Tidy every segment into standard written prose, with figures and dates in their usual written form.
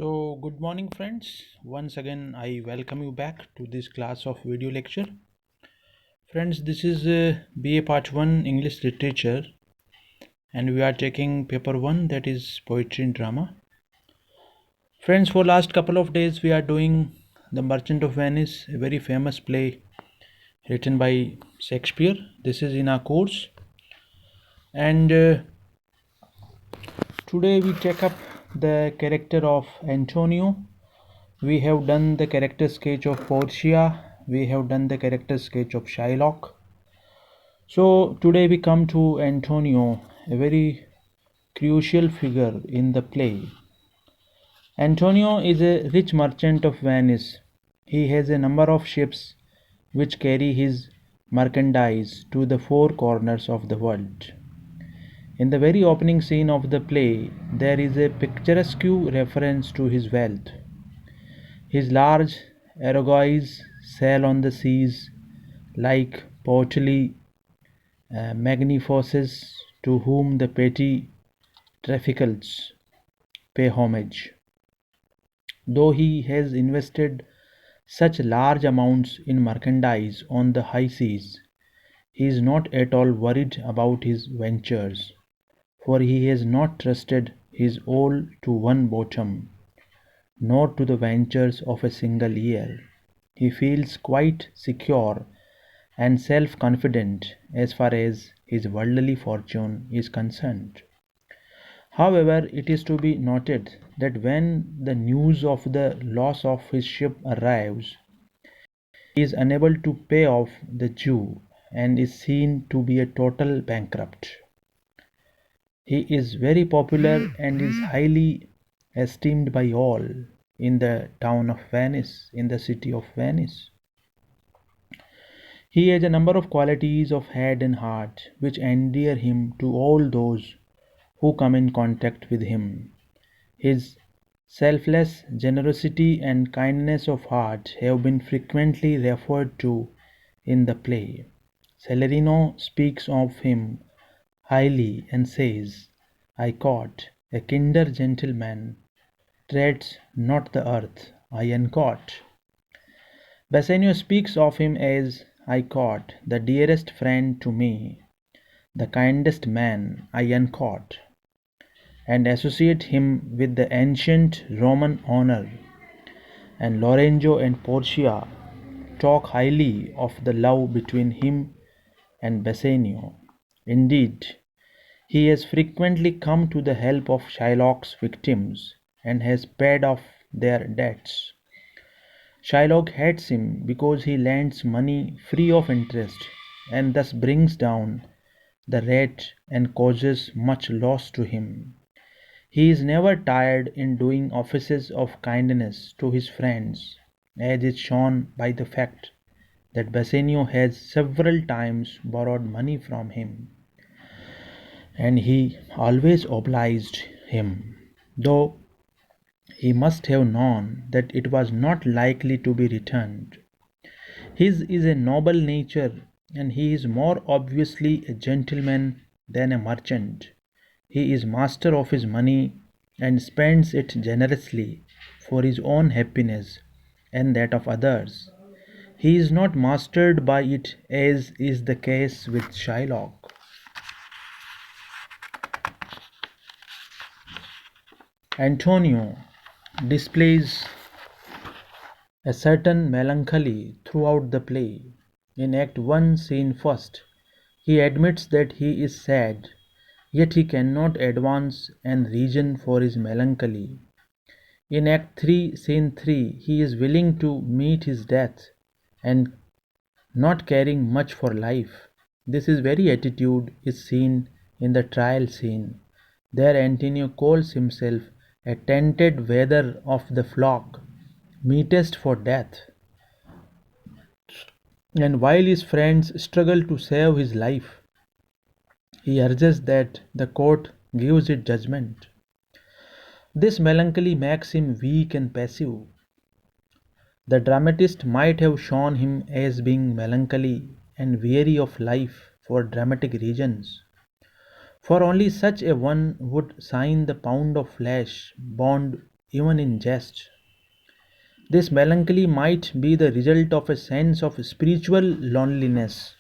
Good morning, friends. Once again, I welcome you back to this class of video lecture. Friends, this is BA Part 1 English Literature, and we are taking paper 1, that is Poetry and Drama. Friends, for last couple of days, we are doing The Merchant of Venice, a very famous play written by Shakespeare. This is in our course. And today we take up the character of Antonio. We have done the character sketch of Portia. We have done the character sketch of Shylock. So today we come to Antonio, a very crucial figure in the play. Antonio is a rich merchant of Venice. He has a number of ships which carry his merchandise to the four corners of the world. In the very opening scene of the play, there is a picturesque reference to his wealth. His large argosies sail on the seas like portly magnificers to whom the petty trafficals pay homage. Though he has invested such large amounts in merchandise on the high seas, he is not at all worried about his ventures, for he has not trusted his all to one bottom, nor to the ventures of a single year. He feels quite secure and self confident as far as his worldly fortune is concerned. However, it is to be noted that when the news of the loss of his ship arrives, he is unable to pay off the Jew and is seen to be a total bankrupt. He is very popular and is highly esteemed by all in the town of Venice, in the city of Venice. He has a number of qualities of head and heart which endear him to all those who come in contact with him. His selfless generosity and kindness of heart have been frequently referred to in the play. Celerino speaks of him highly and says, I caught a kinder gentleman, treads not the earth, I uncaught. Bassanio speaks of him as I caught the dearest friend to me, the kindest man I uncaught, and associate him with the ancient Roman honor. And Lorenzo and Portia talk highly of the love between him and Bassanio. Indeed, he has frequently come to the help of Shylock's victims and has paid off their debts. Shylock hates him because he lends money free of interest and thus brings down the rate and causes much loss to him. He is never tired in doing offices of kindness to his friends, as is shown by the fact that Bassanio has several times borrowed money from him, and he always obliged him, though he must have known that it was not likely to be returned. His is a noble nature, and he is more obviously a gentleman than a merchant. He is master of his money and spends it generously for his own happiness and that of others. He is not mastered by it as is the case with Shylock. Antonio displays a certain melancholy throughout the play. In Act 1, Scene 1st, he admits that he is sad, yet he cannot advance and reason for his melancholy. In Act 3, Scene 3, he is willing to meet his death and not caring much for life. This very attitude is seen in the trial scene. There Antonio calls himself a tainted wether of the flock, meetest for death. And while his friends struggle to save his life, he urges that the court gives it judgment. This melancholy makes him weak and passive. The dramatist might have shown him as being melancholy and weary of life for dramatic reasons, for only such a one would sign the pound of flesh bond even in jest. This melancholy might be the result of a sense of spiritual loneliness,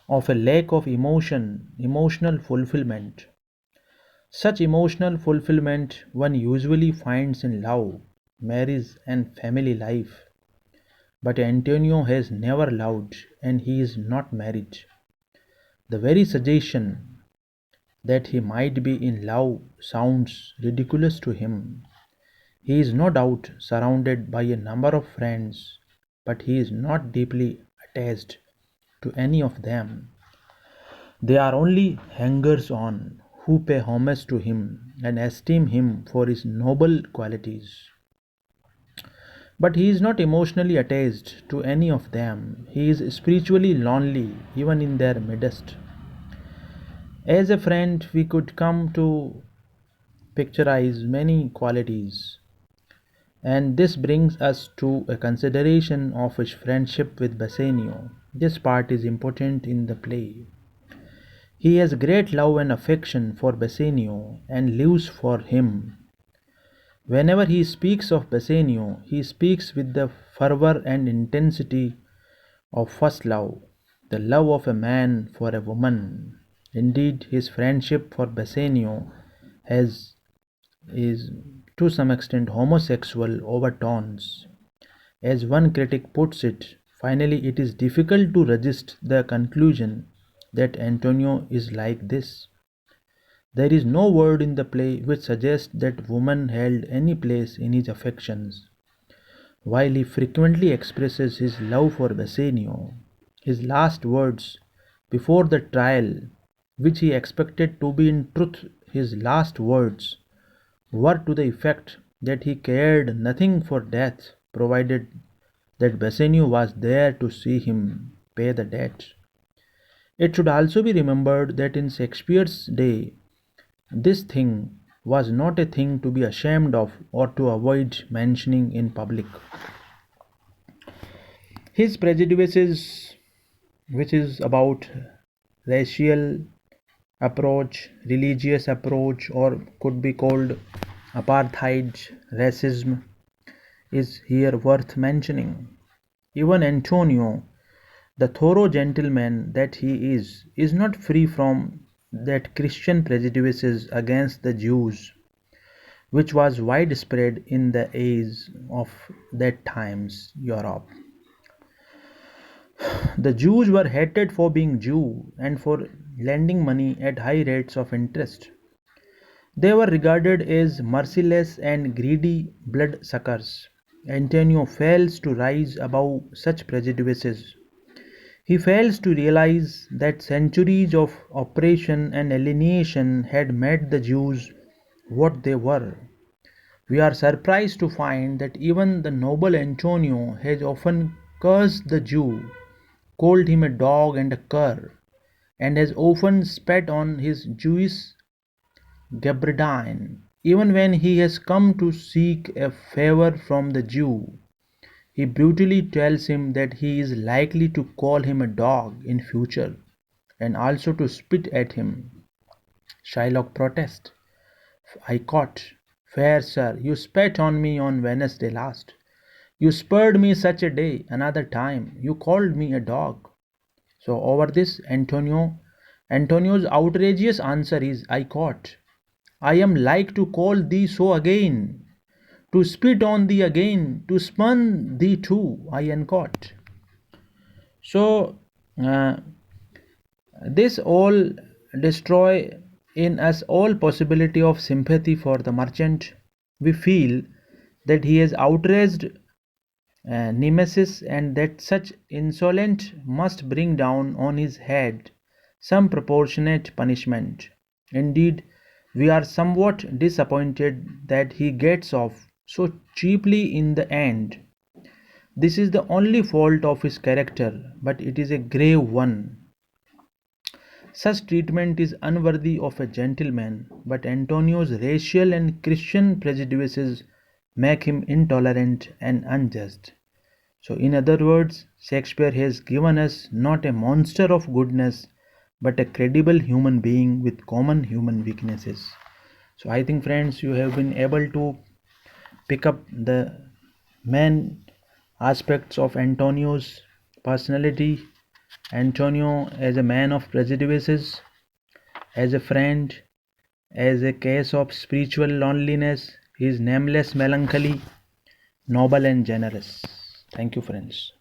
of a lack of emotional fulfillment. Such emotional fulfillment one usually finds in love, marriage, and family life. But Antonio has never loved and he is not married. The very suggestion that he might be in love sounds ridiculous to him. He is no doubt surrounded by a number of friends, but he is not deeply attached to any of them. They are only hangers on who pay homage to him and esteem him for his noble qualities. But he is not emotionally attached to any of them. He is spiritually lonely even in their midst. As a friend, we could come to picturize many qualities, and this brings us to a consideration of his friendship with Bassanio. This part is important in the play. He has great love and affection for Bassanio and lives for him. Whenever he speaks of Bassanio, he speaks with the fervor and intensity of first love, the love of a man for a woman. Indeed, his friendship for Bassanio has is to some extent homosexual overtones. As one critic puts it, finally it is difficult to resist the conclusion that Antonio is like this. There is no word in the play which suggests that woman held any place in his affections. While he frequently expresses his love for Bassanio, his last words before the trial, which he expected to be in truth his last words, were to the effect that he cared nothing for death provided that Bassanio was there to see him pay the debt. It should also be remembered that in Shakespeare's day, this thing was not a thing to be ashamed of or to avoid mentioning in public. His prejudices, which is about racial approach, religious approach, or could be called apartheid racism, is here worth mentioning. Even Antonio, the thorough gentleman that he is not free from that Christian prejudices against the Jews, which was widespread in the age of that time's Europe. The Jews were hated for being Jew and for lending money at high rates of interest. They were regarded as merciless and greedy bloodsuckers. Antonio fails to rise above such prejudices. He fails to realize that centuries of oppression and alienation had made the Jews what they were. We are surprised to find that even the noble Antonio has often cursed the Jew, called him a dog and a cur, and has often spat on his Jewish gabardine. Even when he has come to seek a favor from the Jew, he brutally tells him that he is likely to call him a dog in future and also to spit at him. Shylock protests. I caught. Fair sir, you spat on me on Wednesday last. You spurred me such a day, another time. You called me a dog. So over this, Antonio's outrageous answer is, I caught. I am like to call thee so again, to spit on thee again, to spurn thee too, I uncaught. So uh, this all destroy in us all possibility of sympathy for the merchant. We feel that he has outraged Nemesis and that such insolence must bring down on his head some proportionate punishment. Indeed, we are somewhat disappointed that he gets off so cheaply in the end. This is the only fault of his character, but it is a grave one. Such treatment is unworthy of a gentleman, but Antonio's racial and Christian prejudices make him intolerant and unjust. So, in other words, Shakespeare has given us not a monster of goodness, but a credible human being with common human weaknesses. So, I think, friends, you have been able to pick up the main aspects of Antonio's personality. Antonio as a man of prejudices, as a friend, as a case of spiritual loneliness, his nameless melancholy, noble and generous. Thank you, friends.